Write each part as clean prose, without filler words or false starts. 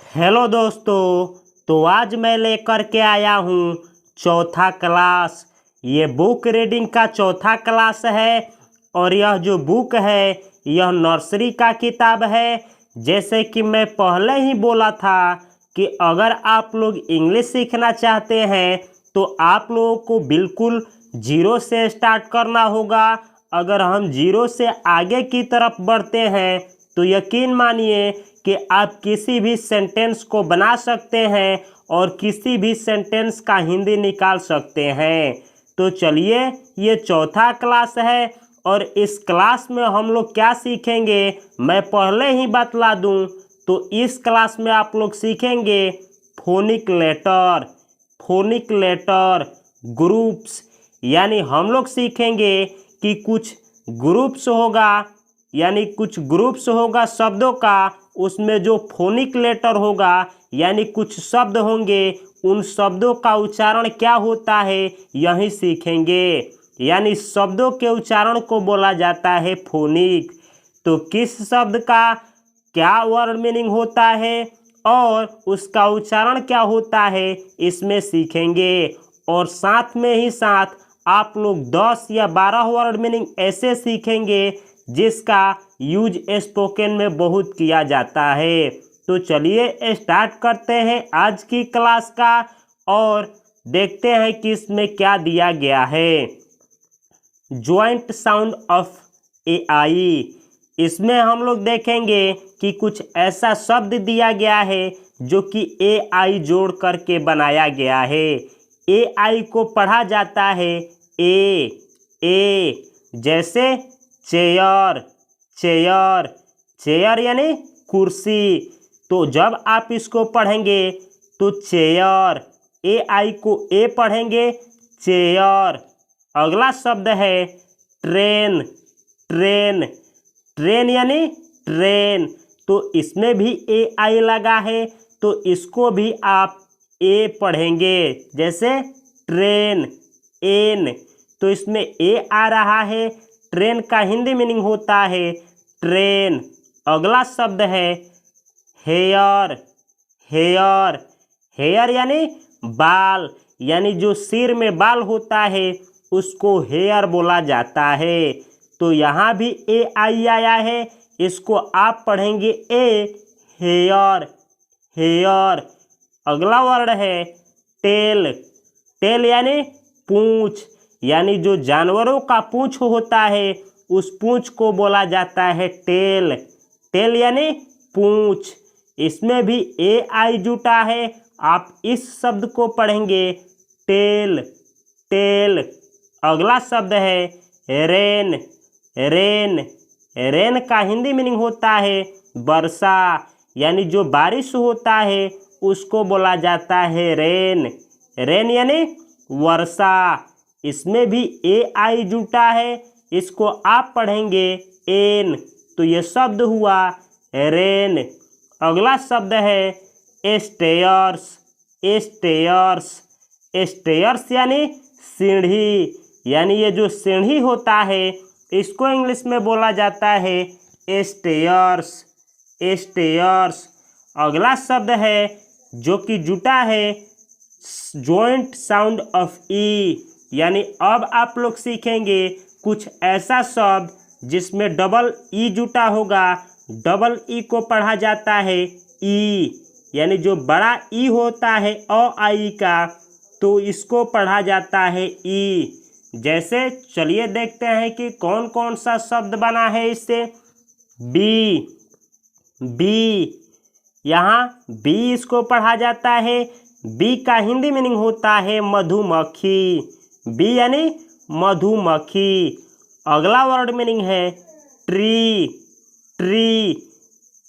Hello दोस्तों। तो आज मैं लेकर के आया हूँ चौथा क्लास। ये बुक रीडिंग का चौथा क्लास है और यह जो बुक है यह नर्सरी का किताब है। जैसे कि मैं पहले ही बोला था कि अगर आप लोग इंग्लिश सीखना चाहते हैं तो आप लोगों को बिल्कुल जीरो से स्टार्ट करना होगा। अगर हम जीरो से आगे की तरफ बढ़ते हैं तो यकीन मानिए कि आप किसी भी सेंटेंस को बना सकते हैं और किसी भी सेंटेंस का हिंदी निकाल सकते हैं। तो चलिए, ये चौथा क्लास है और इस क्लास में हम लोग क्या सीखेंगे मैं पहले ही बतला दूं। तो इस क्लास में आप लोग सीखेंगे phonic letter, phonic letter, groups. यानी हम लोग सीखेंगे कि कुछ ग्रुप्स होगा, यानी कुछ ग्रुप्स होगा शब्दों का, उसमें जो फोनिक लेटर होगा यानी कुछ शब्द होंगे, उन शब्दों का उच्चारण क्या होता है यही सीखेंगे। यानी शब्दों के उच्चारण को बोला जाता है फोनिक। तो किस शब्द का क्या वर्ड मीनिंग होता है और उसका उच्चारण क्या होता है इसमें सीखेंगे। और साथ में ही साथ आप लोग 10 या 12 वर्ड मीनिंग ऐसे सीखेंगे जिसका यूज स्पोकन में बहुत किया जाता है। तो चलिए स्टार्ट करते हैं आज की क्लास का और देखते हैं कि इसमें क्या दिया गया है। Joint sound of AI। इसमें हम लोग देखेंगे कि कुछ ऐसा शब्द दिया गया है जो कि AI जोड़ करके बनाया गया है। AI को पढ़ा जाता है ए। जैसे चेयर, चेयर, चेयर यानी कुर्सी। तो जब आप इसको पढ़ेंगे तो चेयर, AI को ए पढ़ेंगे चेयर। अगला शब्द है ट्रेन, ट्रेन, ट्रेन यानी ट्रेन। तो इसमें भी AI लगा है तो इसको भी आप ए पढ़ेंगे। जैसे ट्रेन, एन, तो इसमें ए आ रहा है। ट्रेन का हिंदी मीनिंग होता है ट्रेन। अगला शब्द है हेयर, हेयर, हेयर यानी बाल। यानी जो सिर में बाल होता है उसको हेयर बोला जाता है। तो यहाँ भी AI आया है, इसको आप पढ़ेंगे ए, हेयर, हेयर। अगला वर्ड है टेल, टेल यानी पूंछ। यानी जो जानवरों का पूंछ होता है उस पूंछ को बोला जाता है टेल, टेल यानी पूंछ। इसमें भी AI जुटा है, आप इस शब्द को पढ़ेंगे टेल, टेल। अगला शब्द है रेन, रेन, रेन का हिंदी मीनिंग होता है वर्षा। यानी जो बारिश होता है उसको बोला जाता है रेन, रेन यानी वर्षा। इसमें भी AI जुटा है, इसको आप पढ़ेंगे एन। तो ये शब्द हुआ रेन। अगला शब्द है स्टेयर्स, स्टेयर्स, स्टेयर्स यानी सीढ़ी। यानी ये जो सीढ़ी होता है इसको इंग्लिश में बोला जाता है स्टेयर्स, स्टेयर्स। अगला शब्द है जो कि जुटा है जॉइंट साउंड ऑफ ई। यानी अब आप लोग सीखेंगे कुछ ऐसा शब्द जिसमें डबल ई जुटा होगा। डबल ई को पढ़ा जाता है ई। यानी जो बड़ा ई होता है आई का, तो इसको पढ़ा जाता है ई। जैसे चलिए देखते हैं कि कौन कौन सा शब्द बना है इससे। बी, बी, यहाँ बी इसको पढ़ा जाता है। बी का हिंदी मीनिंग होता है मधुमक्खी, बी यानी मधुमक्खी। अगला वर्ड मीनिंग है ट्री, ट्री,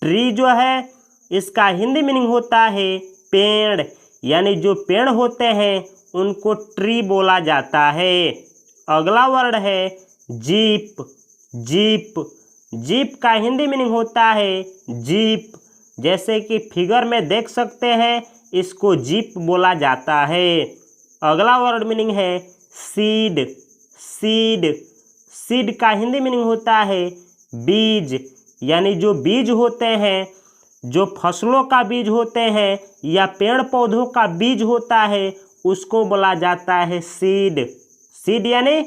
ट्री जो है इसका हिंदी मीनिंग होता है पेड़। यानी जो पेड़ होते हैं उनको ट्री बोला जाता है। अगला वर्ड है जीप, जीप, जीप का हिंदी मीनिंग होता है जीप। जैसे कि फिगर में देख सकते हैं इसको जीप बोला जाता है। अगला वर्ड मीनिंग है सीड, सीड, सीड का हिंदी मीनिंग होता है बीज। यानी जो बीज होते हैं जो फसलों का बीज होते हैं या पेड़ पौधों का बीज होता है उसको बोला जाता है सीड। सीड यानी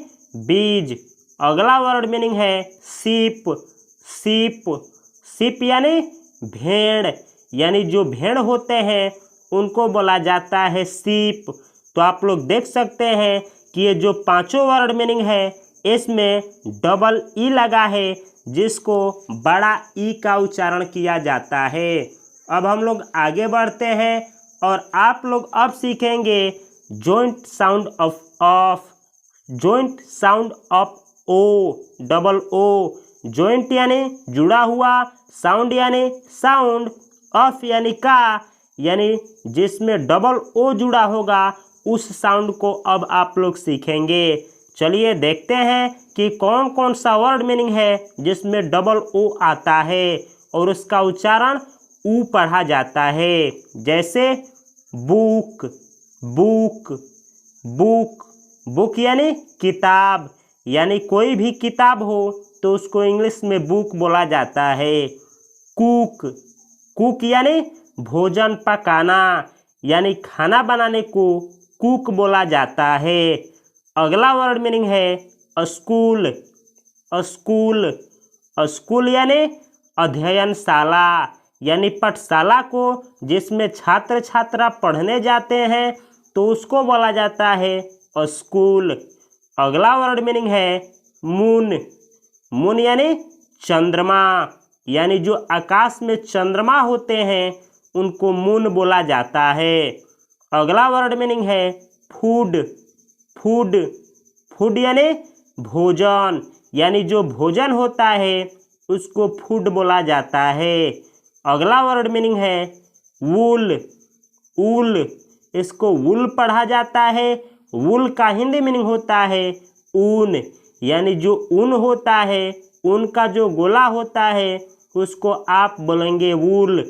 बीज। अगला वर्ड मीनिंग है सीप। सीप सीप यानी भेड़, यानी जो भेड़ होते हैं उनको बोला जाता है सीप। तो आप लोग देख सकते हैं कि ये जो पांचों वर्ड मीनिंग है इसमें डबल ई लगा है, जिसको बड़ा ई का उच्चारण किया जाता है। अब हम लोग आगे बढ़ते हैं और आप लोग अब सीखेंगे joint sound of joint sound of O, double O. Joint यानी जुड़ा हुआ, साउंड यानी साउंड, ऑफ यानी का, यानी जिसमें डबल ओ जुड़ा होगा उस साउंड को अब आप लोग सीखेंगे। चलिए देखते हैं कि कौन कौन सा वर्ड मीनिंग है जिसमें डबल ओ आता है और उसका उच्चारण ऊ पढ़ा जाता है। जैसे बुक, बुक, बुक। बुक यानी किताब, यानी कोई भी किताब हो तो उसको इंग्लिश में बुक बोला जाता है। कुक, कुक यानी भोजन पकाना, यानी खाना बनाने को कुक बोला जाता है। अगला वर्ड मीनिंग है स्कूल। स्कूल, स्कूल यानी अध्ययनशाला, यानी पाठशाला को जिसमें छात्र छात्रा पढ़ने जाते हैं तो उसको बोला जाता है स्कूल। अगला वर्ड मीनिंग है मून। मून यानी चंद्रमा, यानी जो आकाश में चंद्रमा होते हैं उनको मून बोला जाता है। अगला वर्ड मीनिंग है फूड। फूड, फूड यानी भोजन, यानी जो भोजन होता है उसको फूड बोला जाता है। अगला वर्ड मीनिंग है वूल। वूल, इसको वूल पढ़ा जाता है। वूल का हिंदी मीनिंग होता है ऊन, यानी जो ऊन होता है, ऊन का जो गोला होता है उसको आप बोलेंगे वूल।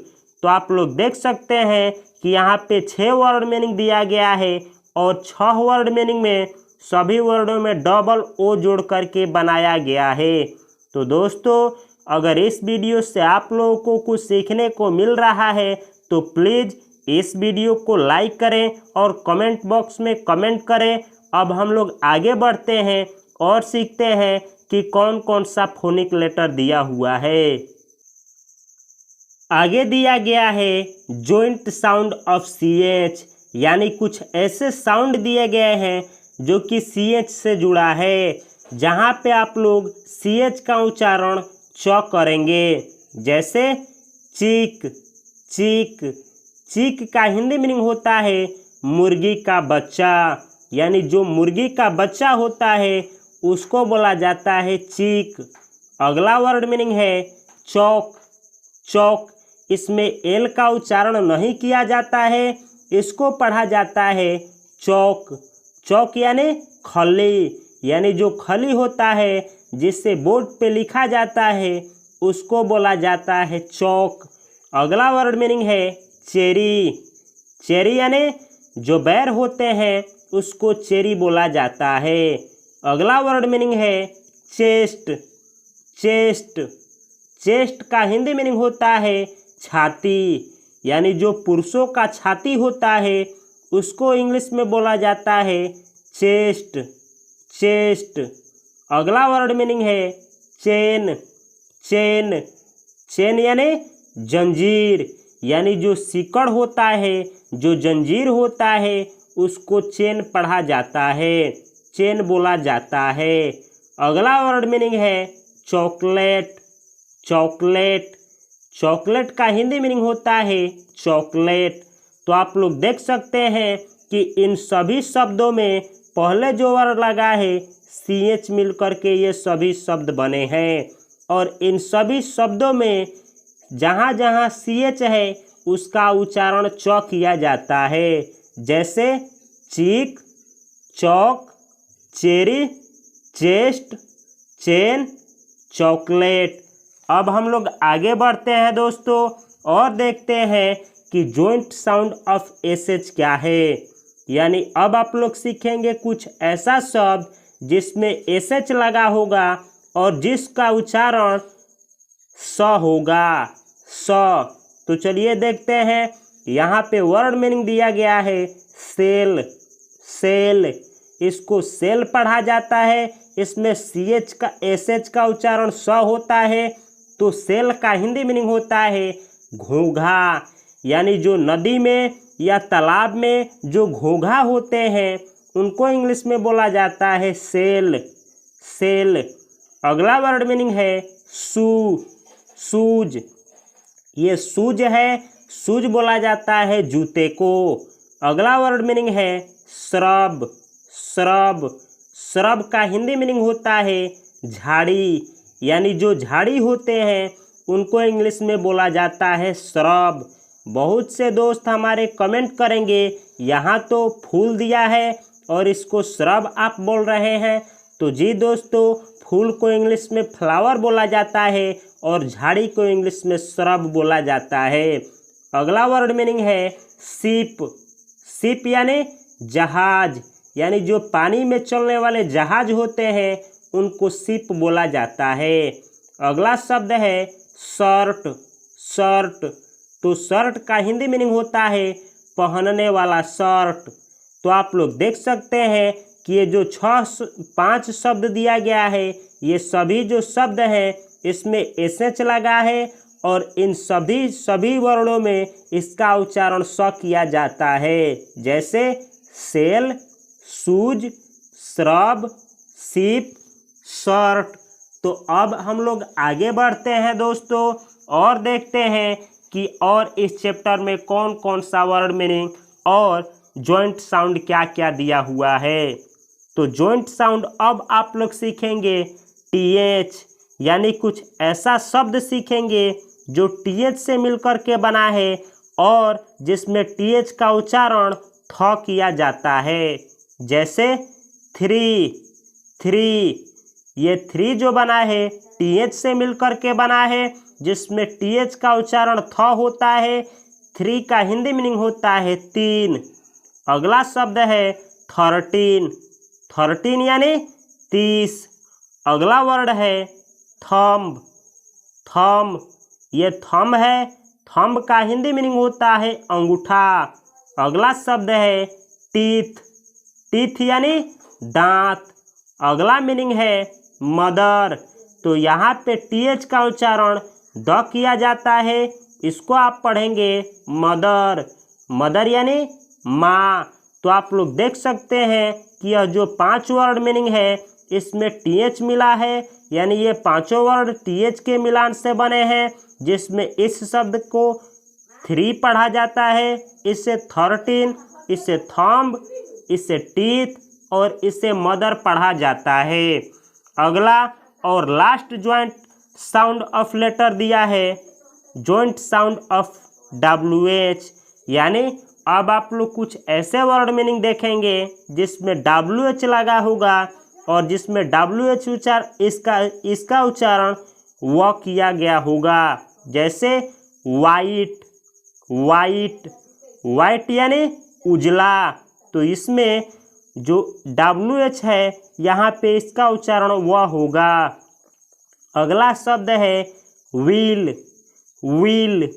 तो आप लोग देख सकते हैं कि यहाँ पे 6 वर्ड मीनिंग दिया गया है और 6 वर्ड मीनिंग में सभी वर्डों में डबल ओ जोड़ करके बनाया गया है। तो दोस्तों, अगर इस वीडियो से आप लोगों को कुछ सीखने को मिल रहा है तो प्लीज़ इस वीडियो को लाइक करें और कमेंट बॉक्स में कमेंट करें। अब हम लोग आगे बढ़ते हैं और सीखते हैं कि कौन कौन सा फोनिक लेटर दिया हुआ है। आगे दिया गया है जॉइंट साउंड ऑफ CH, यानी कुछ ऐसे साउंड दिए गए हैं जो कि CH से जुड़ा है, जहाँ पे आप लोग CH का उच्चारण च करेंगे। जैसे चीक, चीक। चीक का हिंदी मीनिंग होता है मुर्गी का बच्चा, यानी जो मुर्गी का बच्चा होता है उसको बोला जाता है चीक। अगला वर्ड मीनिंग है चौक। चौक, इसमें एल का उच्चारण नहीं किया जाता है, इसको पढ़ा जाता है चौक। चौक यानी खली, यानी जो खली होता है जिससे बोर्ड पे लिखा जाता है उसको बोला जाता है चौक। अगला वर्ड मीनिंग है चेरी। चेरी यानी जो बेर होते हैं उसको चेरी बोला जाता है। अगला वर्ड मीनिंग है चेस्ट। चेस्ट, चेस्ट का हिंदी मीनिंग होता है छाती, यानी जो पुरुषों का छाती होता है उसको इंग्लिश में बोला जाता है चेस्ट। चेस्ट। अगला वर्ड मीनिंग है चेन। चेन, चेन यानी जंजीर, यानी जो सिकड़ होता है, जो जंजीर होता है उसको चेन पढ़ा जाता है, चेन बोला जाता है। अगला वर्ड मीनिंग है चॉकलेट। चॉकलेट, चॉकलेट का हिंदी मीनिंग होता है चॉकलेट। तो आप लोग देख सकते हैं कि इन सभी शब्दों में पहले जो वर्ड लगा है CH मिल करके ये सभी शब्द बने हैं, और इन सभी शब्दों में जहाँ जहाँ CH है उसका उच्चारण च किया जाता है। जैसे चीक, चौक, चेरी, चेस्ट, चेन, चॉकलेट। अब हम लोग आगे बढ़ते हैं दोस्तों और देखते हैं कि जॉइंट साउंड ऑफ SH क्या है। यानी अब आप लोग सीखेंगे कुछ ऐसा शब्द जिसमें SH लगा होगा और जिसका उच्चारण स होगा। स, तो चलिए देखते हैं। यहाँ पे वर्ड मीनिंग दिया गया है सेल। सेल, इसको सेल पढ़ा जाता है। इसमें CH का SH का उच्चारण स होता है। तो सेल का हिंदी मीनिंग होता है घोंघा। यानी जो नदी में या तालाब में जो घोंघा होते हैं उनको इंग्लिश में बोला जाता है सेल। सेल। अगला वर्ड मीनिंग है शूज। ये शूज है, शूज बोला जाता है जूते को। अगला वर्ड मीनिंग है श्रब। श्रब, श्रब का हिंदी मीनिंग होता है झाड़ी। यानी जो झाड़ी होते हैं उनको इंग्लिश में बोला जाता है श्रब। बहुत से दोस्त हमारे कमेंट करेंगे यहाँ तो फूल दिया है और इसको श्रब आप बोल रहे हैं। तो जी दोस्तों, फूल को इंग्लिश में फ्लावर बोला जाता है और झाड़ी को इंग्लिश में श्रब बोला जाता है। अगला वर्ड मीनिंग है शिप। शिप यानी जहाज। यानी जो पानी में चलने वाले जहाज होते हैं उनको शिप बोला जाता है। अगला शब्द है शर्ट। शर्ट, तो शर्ट का हिंदी मीनिंग होता है पहनने वाला शर्ट। तो आप लोग देख सकते हैं कि ये जो 5 शब्द दिया गया है ये सभी जो शब्द हैं इसमें SH लगा है और इन सभी वर्णों में इसका उच्चारण स किया जाता है। जैसे shell, shoes, shrub, ship, shirt. तो अब हम लोग आगे बढ़ते हैं दोस्तों और देखते हैं कि और इस चैप्टर में कौन कौन सा वर्ड मीनिंग और जॉइंट साउंड क्या क्या दिया हुआ है। तो जॉइंट साउंड अब आप लोग सीखेंगे TH, यानी कुछ ऐसा शब्द सीखेंगे जो TH से मिलकर के बना है और जिसमें TH का उच्चारण थ किया जाता है। जैसे थ्री, ये 3 जो बना है TH से मिलकर के बना है जिसमें TH का उच्चारण थ होता है। 3 का हिंदी मीनिंग होता है 3। अगला शब्द है 13। 13 यानी 30। अगला वर्ड है थंब। थंब, ये थंब है। थंब का हिंदी मीनिंग होता है अंगूठा। अगला शब्द है टीथ। टीथ यानी दांत। अगला मीनिंग है मदर। तो यहाँ पे TH का उच्चारण द किया जाता है, इसको आप पढ़ेंगे मदर। मदर यानी माँ। तो आप लोग देख सकते हैं कि यह जो 5 वर्ड मीनिंग है इसमें TH मिला है, यानी ये 5 वर्ड TH के मिलान से बने हैं, जिसमें इस शब्द को 3 पढ़ा जाता है, इससे 13, इससे थंब, इससे टीथ और इससे मदर पढ़ा जाता है। अगला और last joint sound of letter दिया है जॉइंट साउंड ऑफ WH। यानी अब आप लोग कुछ ऐसे वर्ड मीनिंग देखेंगे जिसमें WH लगा होगा और जिसमें WH इसका उच्चारण व किया गया होगा। जैसे वाइट। वाइट, वाइट यानी उजला। तो इसमें जो WH है यहाँ पे इसका उच्चारण व होगा। अगला शब्द है व्हील। व्हील,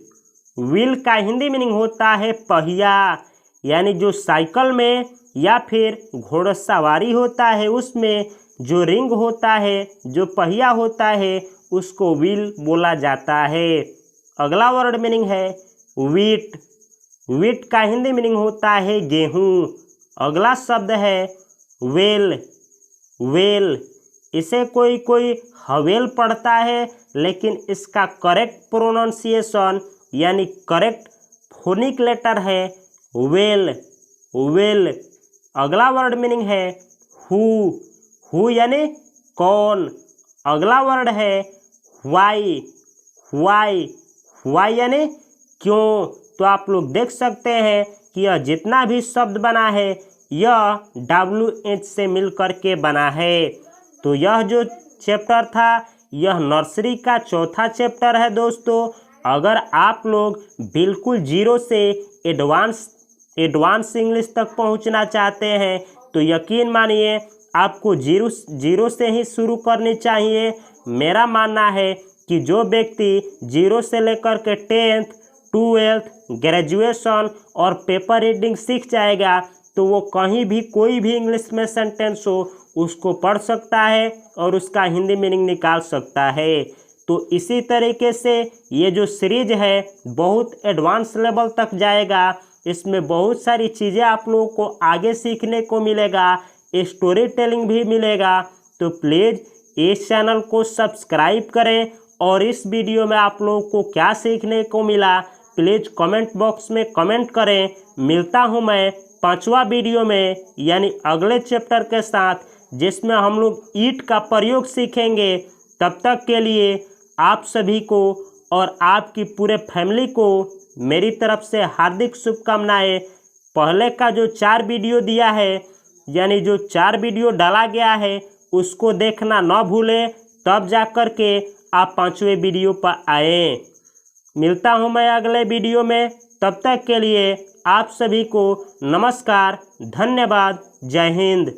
व्हील का हिंदी मीनिंग होता है पहिया। यानी जो साइकिल में या फिर घोड़सवारी होता है उसमें जो रिंग होता है, जो पहिया होता है, उसको व्हील बोला जाता है। अगला वर्ड मीनिंग है व्हीट। व्हीट का हिंदी मीनिंग होता है गेहूँ। अगला शब्द है वेल। वेल, इसे कोई कोई हवेल पढ़ता है, लेकिन इसका करेक्ट प्रोनाउंसिएशन यानी करेक्ट फोनिक लेटर है वेल। वेल। अगला वर्ड मीनिंग है हु। हु यानी कौन। अगला वर्ड है व्हाई। व्हाई, व्हाई यानी क्यों। तो आप लोग देख सकते हैं कि यह जितना भी शब्द बना है यह WH से मिलकर के बना है। तो यह जो चैप्टर था यह नर्सरी का चौथा चैप्टर है दोस्तों। अगर आप लोग बिल्कुल 0 से एडवांस इंग्लिश तक पहुंचना चाहते हैं तो यकीन मानिए आपको जीरो से ही शुरू करनी चाहिए। मेरा मानना है कि जो व्यक्ति 0 से लेकर के 10th ट्वेल्थ, ग्रेजुएशन और पेपर रीडिंग सीख जाएगा तो वो कहीं भी कोई भी इंग्लिश में सेंटेंस हो उसको पढ़ सकता है और उसका हिंदी मीनिंग निकाल सकता है। तो इसी तरीके से ये जो सीरीज है बहुत एडवांस लेवल तक जाएगा। इसमें बहुत सारी चीज़ें आप लोगों को आगे सीखने को मिलेगा, स्टोरी टेलिंग भी मिलेगा। तो प्लीज़ इस चैनल को सब्सक्राइब करें और इस वीडियो में आप लोगों को क्या सीखने को मिला प्लीज़ कमेंट बॉक्स में कमेंट करें। मिलता हूं मैं 5वां वीडियो में यानी अगले चैप्टर के साथ, जिसमें हम लोग ईट का प्रयोग सीखेंगे। तब तक के लिए आप सभी को और आपकी पूरे फैमिली को मेरी तरफ से हार्दिक शुभकामनाएं। पहले का जो 4 वीडियो दिया है यानी जो 4 वीडियो डाला गया है उसको देखना न भूलें, तब जा कर के आप 5वें वीडियो पर आएँ। मिलता हूं मैं अगले वीडियो में, तब तक के लिए आप सभी को नमस्कार, धन्यवाद, जय हिंद।